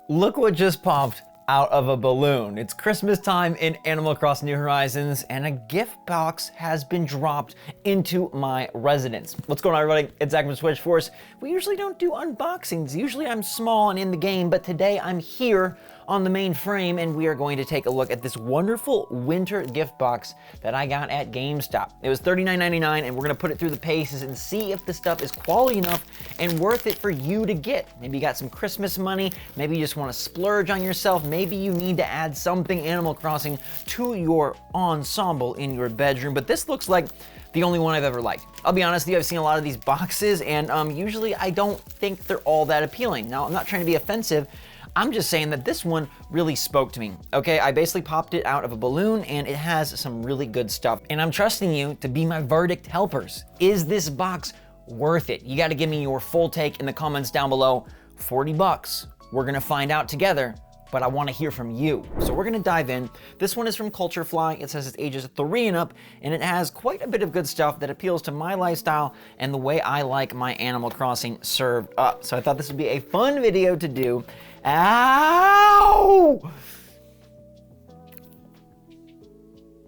Look what just popped out of a balloon. It's Christmas time in Animal Crossing New Horizons, and a gift box has been dropped into my residence. What's going on, everybody? It's Zach from SwitchForce. We usually don't do unboxings. Usually I'm small and in the game, but today I'm here on the main frame, and we are going to take a look at this wonderful winter gift box that I got at GameStop. It was $39.99, and we're gonna put it through the paces and see if the stuff is quality enough and worth it for you to get. Maybe you got some Christmas money, maybe you just wanna splurge on yourself, maybe you need to add something Animal Crossing to your ensemble in your bedroom, but this looks like the only one I've ever liked. I'll be honest with you, I've seen a lot of these boxes, and usually I don't think they're all that appealing. Now, I'm not trying to be offensive, I'm just saying that this one really spoke to me. Okay, I basically popped it out of a balloon and it has some really good stuff. And I'm trusting you to be my verdict helpers. Is this box worth it? You gotta give me your full take in the comments down below. 40 bucks. We're gonna find out together, but I wanna hear from you. So we're gonna dive in. This one is from Culture Fly. It says it's ages 3 and up, and it has quite a bit of good stuff that appeals to my lifestyle and the way I like my Animal Crossing served up. So I thought this would be a fun video to do. Ow!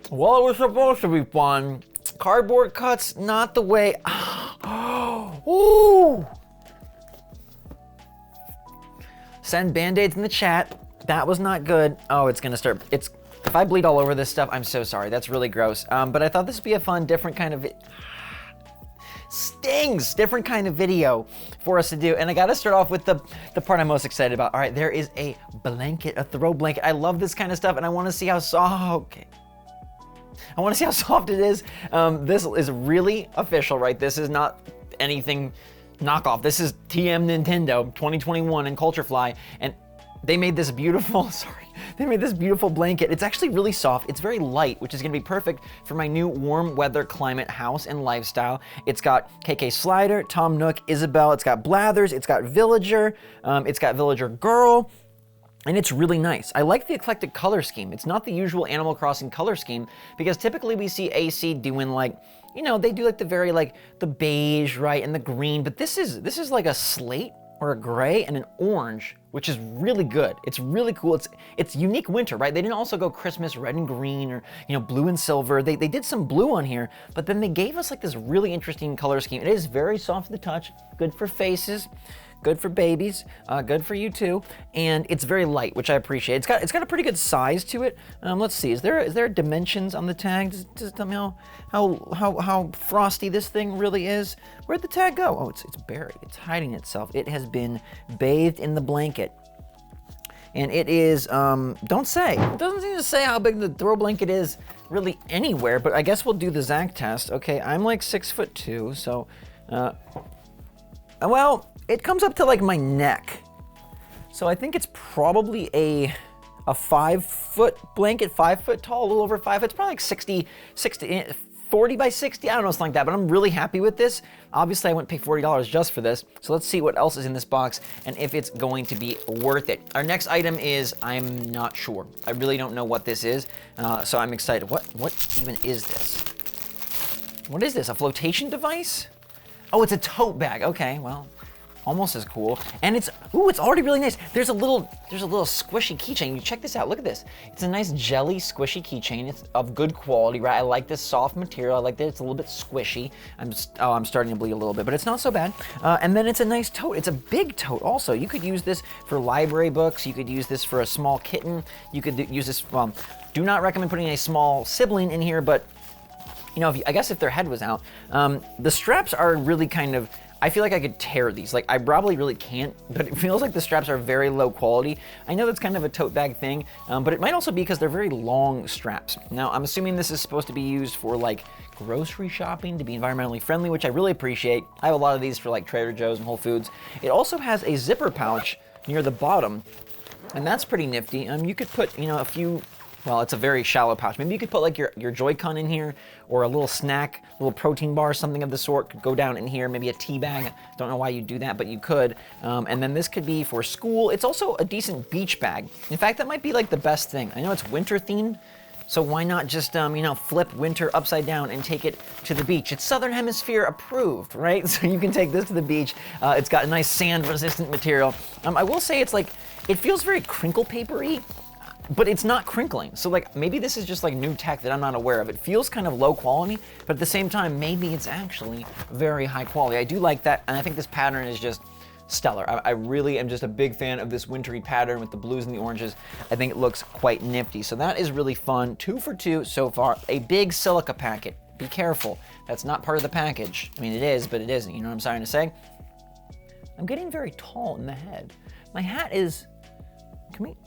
Well, it was supposed to be fun. Cardboard cuts, not the way. Ooh! Send band-aids in the chat. That was not good. Oh, it's gonna start. If I bleed all over this stuff, I'm so sorry. That's really gross. But I thought this would be a fun, different kind of different kind of video for us to do. And I gotta start off with the part I'm most excited about. All right, there is a blanket, a throw blanket. I love this kind of stuff, and I wanna see how soft, I wanna see how soft it is. This is really official, right? This is not anything knockoff. This is TM Nintendo 2021 and Culture Fly, and they made this beautiful, they made this beautiful blanket. It's actually really soft. It's very light, which is gonna be perfect for my new warm weather climate house and lifestyle. It's got KK Slider, Tom Nook, Isabel. It's got Blathers. It's got Villager. It's got Villager Girl. And it's really nice. I like the eclectic color scheme. It's not the usual Animal Crossing color scheme, because typically we see AC doing like, you know, they do like the very like the beige, right, and the green, but this is like a slate or a gray and an orange, which is really good. It's really cool. It's unique winter, right? They didn't also go Christmas red and green or, you know, blue and silver. They did some blue on here, but then they gave us like this really interesting color scheme. It is very soft to the touch, good for faces, good for babies, good for you too, and it's very light, which I appreciate. It's got a pretty good size to it. Let's see, is there dimensions on the tag? Does tell me how frosty this thing really is? Where'd the tag go? Oh, it's buried. It's hiding itself. It has been bathed in the blanket, and it is don't say. It doesn't seem to say how big the throw blanket is really anywhere, but I guess we'll do the Zach test. Okay, I'm like 6'2", so well. It comes up to like my neck. So I think it's probably a 5-foot blanket, 5 foot tall, a little over 5 foot. It's probably like 40 by 60, I don't know, something like that, but I'm really happy with this. Obviously I wouldn't pay $40 just for this. So let's see what else is in this box and if it's going to be worth it. Our next item is, I'm not sure. I really don't know what this is. So I'm excited. What even is this? What is this, a flotation device? Oh, it's a tote bag, okay, well, almost as cool. And it's already really nice. There's a little squishy keychain. You check this out, look at this. It's a nice jelly squishy keychain. It's of good quality, right? I like this soft material. I like that it's a little bit squishy. I'm starting to bleed a little bit, but it's not so bad. And then it's a nice tote. It's a big tote also. You could use this for library books. You could use this for a small kitten. You could use this, do not recommend putting a small sibling in here, but you know, I guess if their head was out. The straps are really kind of, I feel like I could tear these. Like, I probably really can't, but it feels like the straps are very low quality. I know that's kind of a tote bag thing, but it might also be because they're very long straps. Now, I'm assuming this is supposed to be used for like grocery shopping, to be environmentally friendly, which I really appreciate. I have a lot of these for like Trader Joe's and Whole Foods. It also has a zipper pouch near the bottom, and that's pretty nifty. You could put, you know, a few, well, it's a very shallow pouch. Maybe you could put like your Joy-Con in here, or a little snack, a little protein bar, something of the sort could go down in here, maybe a tea bag. Don't know why you do that, but you could. And then this could be for school. It's also a decent beach bag. In fact, that might be like the best thing. I know it's winter themed, So why not just, you know, flip winter upside down and take it to the beach? It's Southern Hemisphere approved, right? So you can take this to the beach. It's got a nice sand resistant material. I will say it's like, it feels very crinkle papery, but it's not crinkling. So like, maybe this is just like new tech that I'm not aware of. It feels kind of low quality, but at the same time, maybe it's actually very high quality. I do like that, and I think this pattern is just stellar. I really am just a big fan of this wintry pattern with the blues and the oranges. I think it looks quite nifty. So that is really fun. 2 for 2 so far. A big silica packet. Be careful. That's not part of the package. I mean, it is, but it isn't. You know what I'm trying to say? I'm getting very tall in the head. My hat is, can we?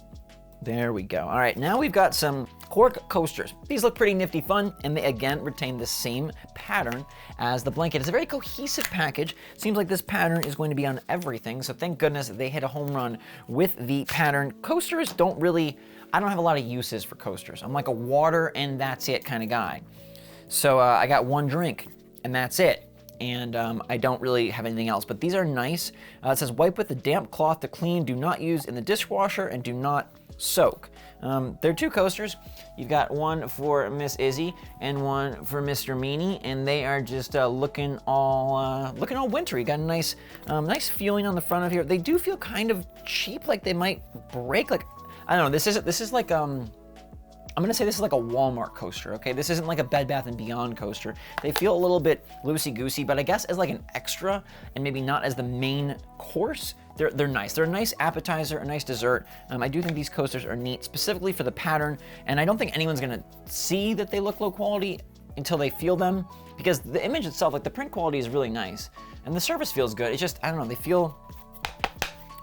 There we go. All right, now we've got some Cork coasters. These look pretty nifty fun, and they again retain the same pattern as the blanket. It's a very cohesive package. Seems like this pattern is going to be on everything, so thank goodness they hit a home run with the pattern. Coasters don't really, I don't have a lot of uses for coasters. I'm like a water and that's it kind of guy. So I got one drink and that's it. And I don't really have anything else, but these are nice. It says wipe with a damp cloth to clean, do not use in the dishwasher, and do not soak. They're 2 coasters. You've got one for Miss Izzy and one for Mr. Meanie, and they are just looking all wintry. Got a nice feeling on the front of here. They do feel kind of cheap, like they might break. Like, I don't know. This is like I'm gonna say this is like a Walmart coaster, okay? This isn't like a Bed Bath & Beyond coaster. They feel a little bit loosey-goosey, but I guess as like an extra and maybe not as the main course, they're nice. They're a nice appetizer, a nice dessert. I do think these coasters are neat, specifically for the pattern, and I don't think anyone's gonna see that they look low quality until they feel them, because the image itself, like the print quality is really nice, and the surface feels good. It's just, I don't know, they feel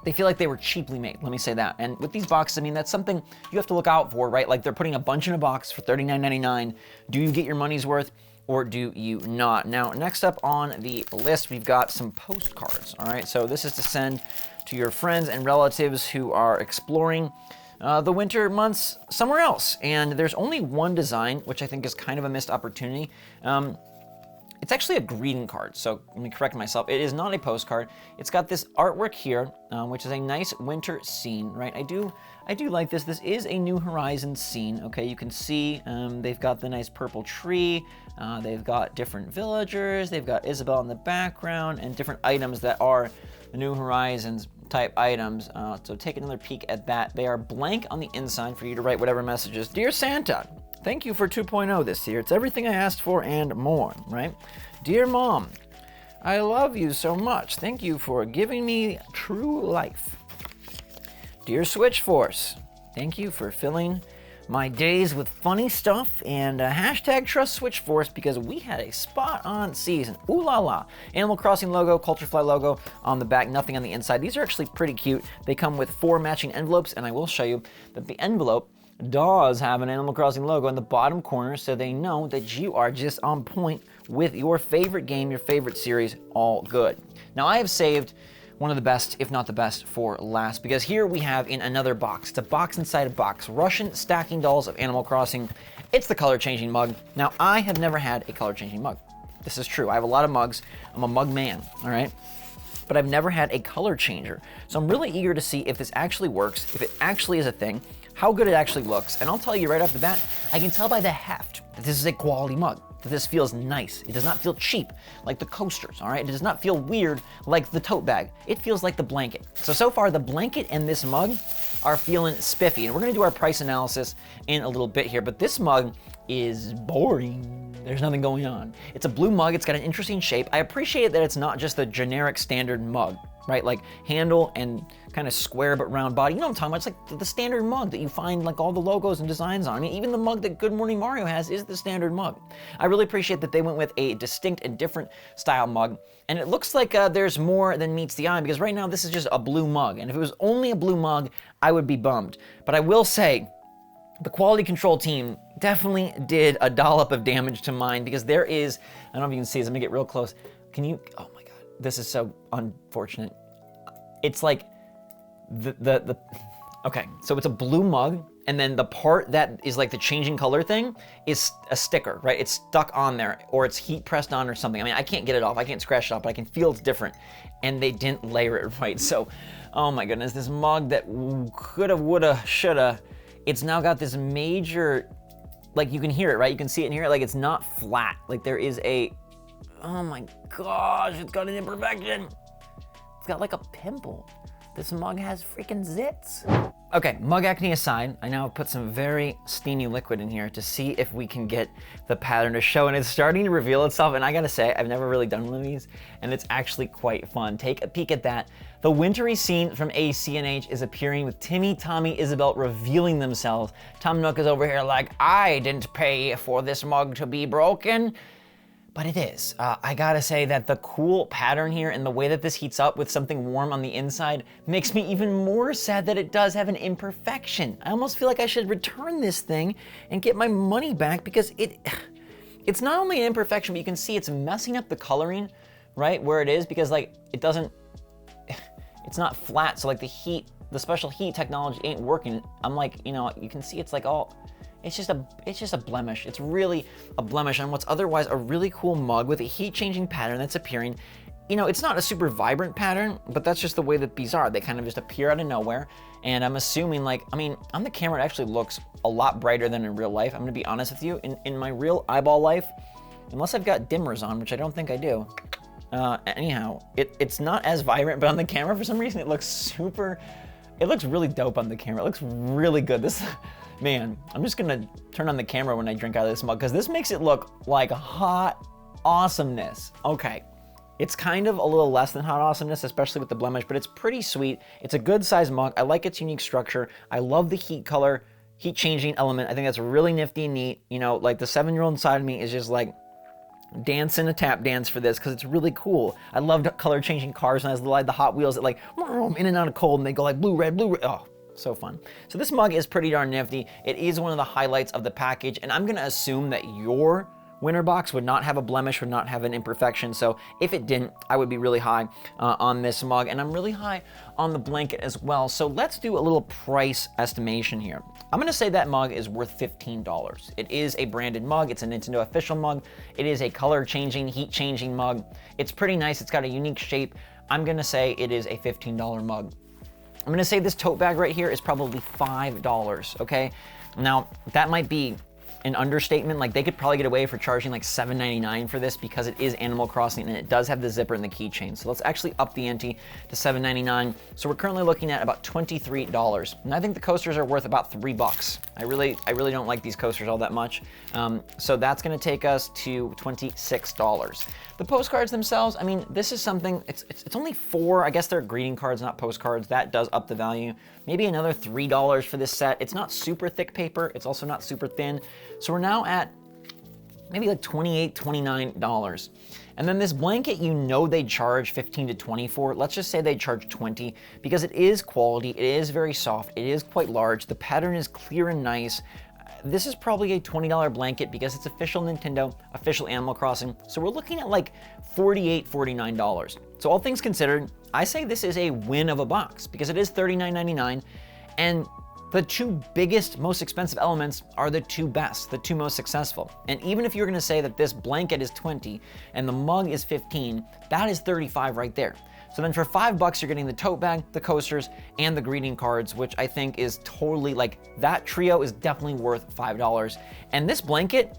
like they were cheaply made, let me say that. And with these boxes, I mean, that's something you have to look out for, right? Like they're putting a bunch in a box for $39.99. Do you get your money's worth or do you not? Now, next up on the list, we've got some postcards, all right? So this is to send to your friends and relatives who are exploring the winter months somewhere else. And there's only one design, which I think is kind of a missed opportunity. It's actually a greeting card, so let me correct myself. It is not a postcard. It's got this artwork here, which is a nice winter scene, right? I do like this. This is a New Horizons scene, okay? You can see they've got the nice purple tree. They've got different villagers. They've got Isabel in the background and different items that are the New Horizons type items. So take another peek at that. They are blank on the inside for you to write whatever messages. Dear Santa, thank you for 2.0 this year. It's everything I asked for and more, right? Dear Mom, I love you so much. Thank you for giving me true life. Dear SwitchForce, thank you for filling my days with funny stuff, and hashtag trust SwitchForce because we had a spot on season. Ooh la la. Animal Crossing logo, Culturefly logo on the back, nothing on the inside. These are actually pretty cute. They come with 4 matching envelopes, and I will show you that the envelope does have an Animal Crossing logo in the bottom corner, so they know that you are just on point with your favorite game, your favorite series, all good. Now I have saved one of the best, if not the best, for last, because here we have in another box. It's a box inside a box. Russian stacking dolls of Animal Crossing. It's the color changing mug. Now I have never had a color changing mug. This is true. I have a lot of mugs. I'm a mug man, all right? But I've never had a color changer. So I'm really eager to see if this actually works, if it actually is a thing, how good it actually looks. And I'll tell you right off the bat, I can tell by the heft that this is a quality mug, that this feels nice. It does not feel cheap like the coasters, all right? It does not feel weird like the tote bag. It feels like the blanket. So far, the blanket and this mug are feeling spiffy. And we're gonna do our price analysis in a little bit here, but this mug is boring. There's nothing going on. It's a blue mug. It's got an interesting shape. I appreciate that it's not just the generic standard mug, right? Like handle and kind of square but round body. You know what I'm talking about? It's like the standard mug that you find like all the logos and designs on. I mean, even the mug that Good Morning Mario has is the standard mug. I really appreciate that they went with a distinct and different style mug. And it looks like there's more than meets the eye, because right now this is just a blue mug. And if it was only a blue mug, I would be bummed. But I will say, the quality control team definitely did a dollop of damage to mine, because there is, I don't know if you can see this, I'm gonna get real close. Can you, oh my God, this is so unfortunate. It's like okay, so it's a blue mug, and then the part that is like the changing color thing is a sticker, right? It's stuck on there, or it's heat pressed on or something. I mean, I can't get it off, I can't scratch it off, but I can feel it's different. And they didn't layer it right. So, oh my goodness, this mug that coulda, woulda, shoulda, it's now got this major like you can hear it, right? You can see it and hear it, like it's not flat. Like there is a, oh my gosh, it's got an imperfection. It's got like a pimple. This mug has freaking zits. Okay, mug acne aside, I now put some very steamy liquid in here to see if we can get the pattern to show, and it's starting to reveal itself, and I gotta say, I've never really done one of these, and it's actually quite fun. Take a peek at that. The wintry scene from ACNH is appearing with Timmy, Tommy, Isabel revealing themselves. Tom Nook is over here like, I didn't pay for this mug to be broken. But it is. I gotta say that the cool pattern here and the way that this heats up with something warm on the inside makes me even more sad that it does have an imperfection. I almost feel like I should return this thing and get my money back because it's not only an imperfection, but you can see it's messing up the coloring, right, where it is, because like it's not flat, so like the special heat technology ain't working. I'm like, you know, you can see it's like all, it's just a blemish. It's really a blemish on what's otherwise a really cool mug with a heat-changing pattern that's appearing. You know, it's not a super vibrant pattern, but that's just the way that these are. They kind of just appear out of nowhere. And I'm assuming, like, I mean, on the camera, it actually looks a lot brighter than in real life. I'm gonna be honest with you. In my real eyeball life, unless I've got dimmers on, which I don't think I do. Anyhow, it's not as vibrant, but on the camera, for some reason, it looks really dope on the camera. It looks really good. Man, I'm just gonna turn on the camera when I drink out of this mug because this makes it look like hot awesomeness. Okay, it's kind of a little less than hot awesomeness, especially with the blemish, but it's pretty sweet. It's a good size mug. I like its unique structure. I love the heat color, heat changing element. I think that's really nifty and neat. You know, like the 7-year-old inside of me is just like dancing a tap dance for this because it's really cool. I loved color changing cars and I like the Hot Wheels that like in and out of cold and they go like blue, red, blue, red. Oh. So fun. So this mug is pretty darn nifty. It is one of the highlights of the package, and I'm gonna assume that your winter box would not have a blemish, would not have an imperfection. So if it didn't, I would be really high on this mug, and I'm really high on the blanket as well. So let's do a little price estimation here. I'm gonna say that mug is worth $15. It is a branded mug. It's a Nintendo official mug. It is a color changing, heat changing mug. It's pretty nice. It's got a unique shape. I'm gonna say it is a $15 mug. I'm gonna say this tote bag right here is probably $5, okay? Now, that might be an understatement. Like they could probably get away for charging like $7.99 for this because it is Animal Crossing and it does have the zipper and the keychain. So let's actually up the ante to $7.99. So we're currently looking at about $23. And I think the coasters are worth about $3. I really don't like these coasters all that much. So that's gonna take us to $26. The postcards themselves, I mean, this is something, it's only 4, I guess they're greeting cards, not postcards. That does up the value. Maybe another $3 for this set. It's not super thick paper. It's also not super thin. So we're now at maybe like $28, $29. And then this blanket, you know they charge 15 to 24. Let's just say they charge 20 because it is quality. It is very soft. It is quite large. The pattern is clear and nice. This is probably a $20 blanket because it's official Nintendo, official Animal Crossing. So we're looking at like $48, $49. So all things considered, I say this is a win of a box because it is $39.99. And the two biggest, most expensive elements are the two best, the two most successful. And even if you're gonna say that this blanket is 20 and the mug is 15, that is 35 right there. So then for $5, you're getting the tote bag, the coasters, and the greeting cards, which I think is totally like, that trio is definitely worth $5. And this blanket,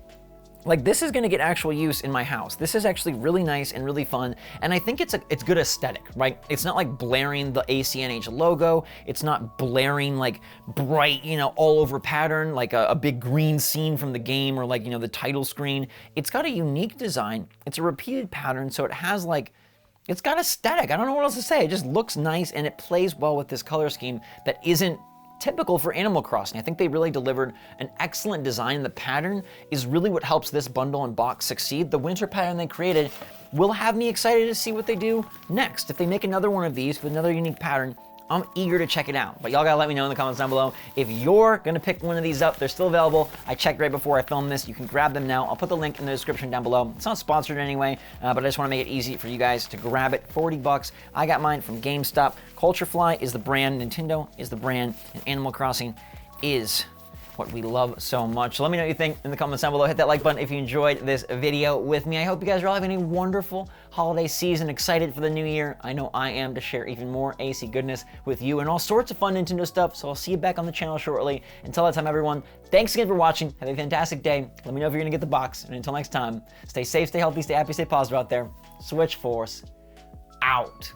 like this is gonna get actual use in my house. This is actually really nice and really fun. And I think it's good aesthetic, right? It's not like blaring the ACNH logo. It's not blaring like bright, you know, all over pattern, like a big green scene from the game or like, you know, the title screen. It's got a unique design. It's a repeated pattern. So it has like, it's got aesthetic. I don't know what else to say. It just looks nice and it plays well with this color scheme that isn't typical for Animal Crossing. I think they really delivered an excellent design. The pattern is really what helps this bundle and box succeed. The winter pattern they created will have me excited to see what they do next. If they make another one of these with another unique pattern, I'm eager to check it out. But y'all gotta let me know in the comments down below if you're gonna pick one of these up. They're still available. I checked right before I filmed this. You can grab them now. I'll put the link in the description down below. It's not sponsored anyway, but I just wanna make it easy for you guys to grab it. $40. I got mine from GameStop. Culturefly is the brand, Nintendo is the brand, and Animal Crossing is what we love so much. So let me know what you think in the comments down below. Hit that like button if you enjoyed this video with me. I hope you guys are all having a wonderful holiday season, excited for the new year. I know I am, to share even more AC goodness with you and all sorts of fun Nintendo stuff. So I'll see you back on the channel shortly. Until that time, everyone, thanks again for watching. Have a fantastic day. Let me know if you're gonna get the box. And until next time, stay safe, stay healthy, stay happy, stay positive out there. SwitchForce out.